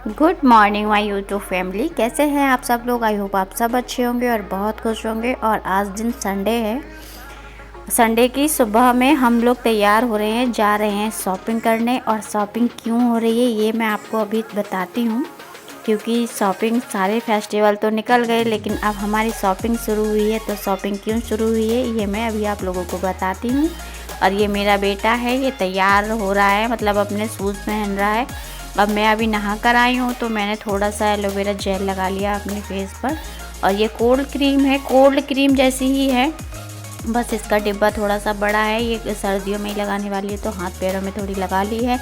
Good morning my YouTube family. कैसे हैं आप सब लोग? आई होप आप सब अच्छे होंगे और बहुत खुश होंगे। और आज दिन संडे है। संडे की सुबह में हम लोग तैयार हो रहे हैं, जा रहे हैं शॉपिंग करने। और शॉपिंग क्यों हो रही है ये मैं आपको अभी बताती हूँ, क्योंकि शॉपिंग सारे फेस्टिवल तो निकल गए लेकिन अब हमारी शॉपिंग शुरू हुई है। तो शॉपिंग क्यों शुरू हुई है ये मैं अभी आप लोगों को बताती हूँ। और ये मेरा बेटा है, ये तैयार हो रहा है, मतलब अपने शूज़ पहन रहा है। अब मैं अभी नहा कर आई हूँ तो मैंने थोड़ा सा एलोवेरा जेल लगा लिया अपने फेस पर। और ये कोल्ड क्रीम है, कोल्ड क्रीम जैसी ही है, बस इसका डिब्बा थोड़ा सा बड़ा है। ये सर्दियों में ही लगाने वाली है तो हाथ पैरों में थोड़ी लगा ली है।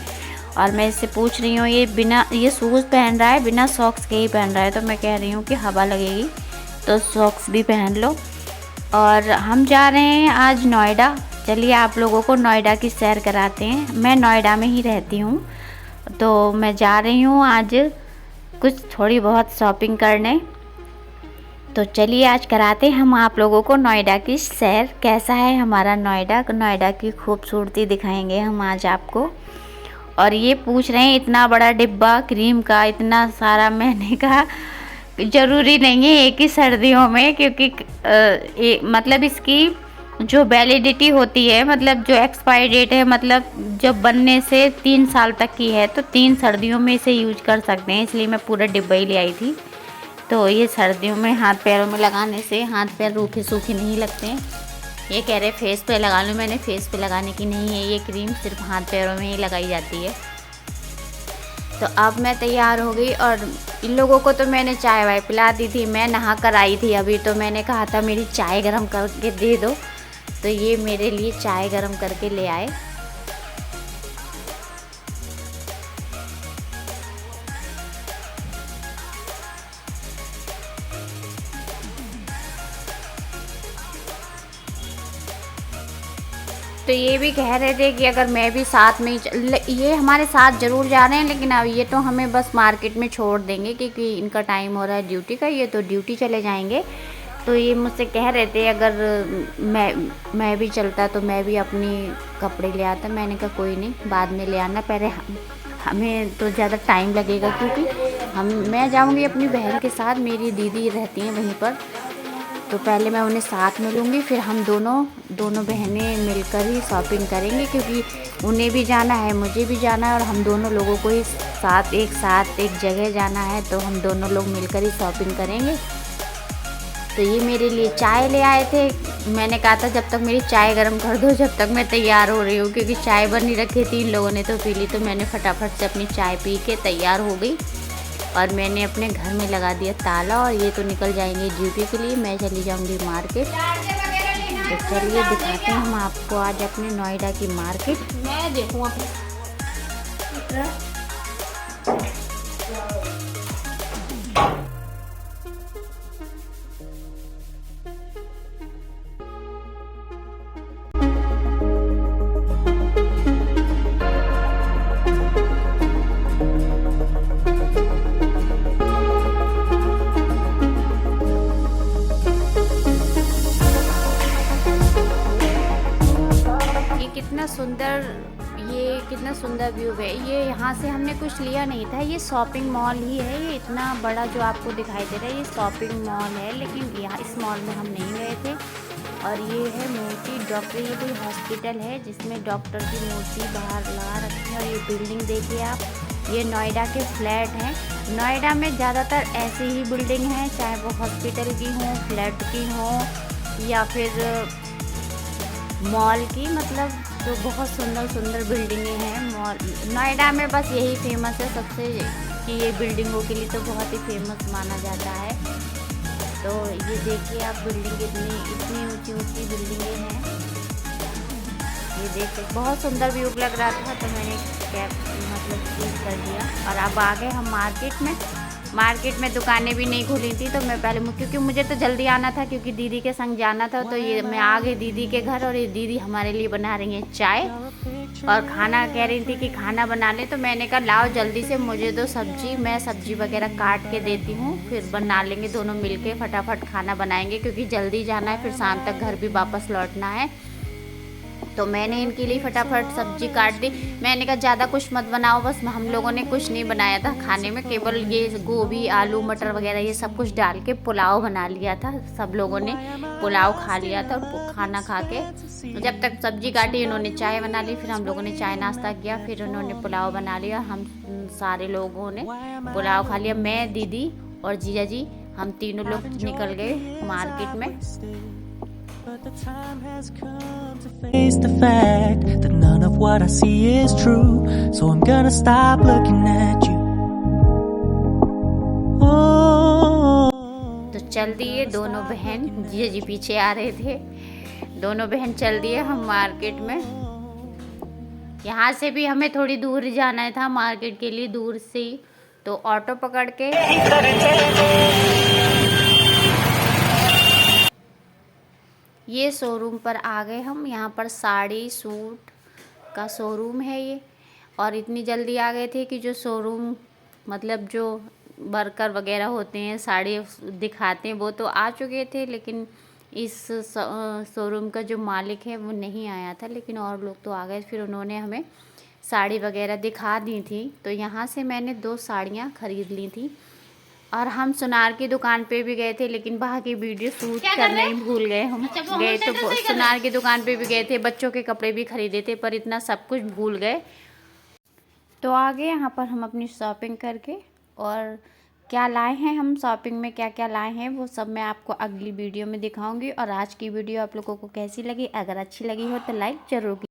और मैं इससे पूछ रही हूँ, ये शूज़ पहन रहा है, बिना सॉक्स के ही पहन रहा है। तो मैं कह रही हूँ कि हवा लगेगी तो सॉक्स भी पहन लो। और हम जा रहे हैं आज नोएडा। चलिए आप लोगों को नोएडा की सैर कराते हैं। मैं नोएडा में ही रहती हूँ तो मैं जा रही हूँ आज कुछ थोड़ी बहुत शॉपिंग करने। तो चलिए आज कराते हैं हम आप लोगों को नोएडा की सैर। कैसा है हमारा नोएडा, नोएडा की खूबसूरती दिखाएंगे हम आज आपको। और ये पूछ रहे हैं इतना बड़ा डिब्बा क्रीम का, इतना सारा, मैंने कहा ज़रूरी नहीं है एक ही सर्दियों में, क्योंकि मतलब इसकी जो वैलिडिटी होती है, मतलब जो एक्सपायरी डेट है, मतलब जब बनने से 3 साल तक की है, तो 3 सर्दियों में इसे यूज कर सकते हैं। इसलिए मैं पूरा डिब्बा ही ले आई थी। तो ये सर्दियों में हाथ पैरों में लगाने से हाथ पैर रूखे सूखे नहीं लगते हैं। ये कह रहे फेस पे लगा लो, मैंने फेस पे लगाने की नहीं है ये क्रीम, सिर्फ हाथ पैरों में ही लगाई जाती है। तो अब मैं तैयार हो गई और इन लोगों को तो मैंने चाय वाय पिला दी थी। मैं नहा कर आई थी अभी, तो मैंने कहा था मेरी चाय गरम करके दे दो, तो ये मेरे लिए चाय गरम करके ले आए। तो ये भी कह रहे थे कि अगर मैं भी साथ में ही ये हमारे साथ ज़रूर जा रहे हैं, लेकिन अब ये तो हमें बस मार्केट में छोड़ देंगे क्योंकि इनका टाइम हो रहा है ड्यूटी का, ये तो ड्यूटी चले जाएंगे। तो ये मुझसे कह रहे थे अगर मैं भी चलता तो मैं भी अपनी कपड़े ले आता। मैंने कहा कोई नहीं, बाद में ले आना, पहले हमें तो ज़्यादा टाइम लगेगा क्योंकि मैं जाऊँगी अपनी बहन के साथ, मेरी दीदी रहती हैं वहीं पर। तो पहले मैं उन्हें साथ में लूँगी, फिर हम दोनों बहनें मिलकर ही शॉपिंग करेंगे, क्योंकि उन्हें भी जाना है, मुझे भी जाना है, और हम दोनों लोगों को ही एक साथ एक जगह जाना है। तो हम दोनों लोग मिलकर ही शॉपिंग करेंगे। तो ये मेरे लिए चाय ले आए थे। मैंने कहा था जब तक मेरी चाय गर्म कर दो, जब तक मैं तैयार हो रही हूँ, क्योंकि चाय बनी रखी थी, इन लोगों ने तो पी ली। तो मैंने फटाफट से अपनी चाय पी के तैयार हो गई और मैंने अपने घर में लगा दिया ताला। और ये तो निकल जाएंगे ड्यूटी के लिए, मैं चली जाऊंगी मार्केट। तो चलिए दिखाते हैं हम आपको आज अपने नोएडा की मार्केट। मैं देखूँ कितना सुंदर व्यू है। ये यहाँ से हमने कुछ लिया नहीं था, ये शॉपिंग मॉल ही है। ये इतना बड़ा जो आपको दिखाई दे रहा है ये शॉपिंग मॉल है, लेकिन यहाँ इस मॉल में हम नहीं गए थे। और ये है मूर्ति डॉक्टर, ये कोई हॉस्पिटल है जिसमें डॉक्टर की मूर्ति बाहर लगा रखी है। और ये बिल्डिंग देखिए आप, ये नोएडा के फ्लैट हैं। नोएडा में ज़्यादातर ऐसी ही बिल्डिंग हैं, चाहे वो हॉस्पिटल की हों, फ्लैट की हों या फिर मॉल की, मतलब तो बहुत सुंदर सुंदर बिल्डिंगें हैं मॉल नोएडा में। बस यही फेमस है सबसे, कि ये बिल्डिंगों के लिए तो बहुत ही फेमस माना जाता है। तो ये देखिए आप, बिल्डिंग इतनी ऊंची ऊंची बिल्डिंगें हैं। ये देखिए बहुत सुंदर व्यू लग रहा था, तो मैंने कैब मतलब चूज कर दिया। और अब आ गए हम मार्केट में दुकानें भी नहीं खुली थी। तो मैं पहले, क्योंकि मुझे तो जल्दी आना था, क्योंकि दीदी के संग जाना था। तो ये मैं आ गई दीदी के घर, और ये दीदी हमारे लिए बना रही है चाय और खाना, कह रही थी कि खाना बना ले। तो मैंने कहा लाओ जल्दी से मुझे दो सब्जी, मैं सब्जी वगैरह काट के देती हूँ, फिर बना लेंगे दोनों मिलके, फटाफट खाना बनाएंगे, क्योंकि जल्दी जाना है, फिर शाम तक घर भी वापस लौटना है। तो मैंने इनके लिए फटाफट सब्जी काट दी। मैंने कहा ज़्यादा कुछ मत बनाओ, बस हम लोगों ने कुछ नहीं बनाया था खाने में, केवल ये गोभी आलू मटर वगैरह ये सब कुछ डाल के पुलाव बना लिया था। सब लोगों ने पुलाव खा लिया था और खाना खा के जब तक सब्जी काटी इन्होंने चाय बना ली, फिर हम लोगों ने चाय नाश्ता किया, फिर उन्होंने पुलाव बना लिया। हम सारे लोगों ने पुलाव खा लिया। मैं, दीदी और जीजा जी, हम तीनों लोग निकल गए मार्केट में। But the time has come to face the fact that none of what I see is true. So I'm gonna stop looking at you. Oh. तो चल दिए दोनों बहन, जीजा जी पीछे आ रहे थे, दोनों बहन चल दिए हम मार्केट में। यहाँ से भी हमें थोड़ी दूर जाना था मार्केट के लिए, दूर से ही, तो ऑटो पकड़ के ये शोरूम पर आ गए हम। यहाँ पर साड़ी सूट का शोरूम है ये, और इतनी जल्दी आ गए थे कि जो शोरूम मतलब जो वर्कर वगैरह होते हैं साड़ी दिखाते हैं वो तो आ चुके थे, लेकिन इस शोरूम का जो मालिक है वो नहीं आया था, लेकिन और लोग तो आ गए। फिर उन्होंने हमें साड़ी वगैरह दिखा दी थी। तो यहाँ से मैंने 2 साड़ियाँ ख़रीद ली थी, और हम सुनार की दुकान पे भी गए थे, लेकिन वहाँ की वीडियो शूट करना ही भूल गए। हम गए तो सुनार की दुकान पे भी गए थे, बच्चों के कपड़े भी खरीदे थे, पर इतना सब कुछ भूल गए। तो आगे यहाँ पर हम अपनी शॉपिंग करके, और क्या लाए हैं हम शॉपिंग में, क्या क्या लाए हैं वो सब मैं आपको अगली वीडियो में दिखाऊंगी। और आज की वीडियो आप लोगों को कैसी लगी, अगर अच्छी लगी हो तो लाइक ज़रूर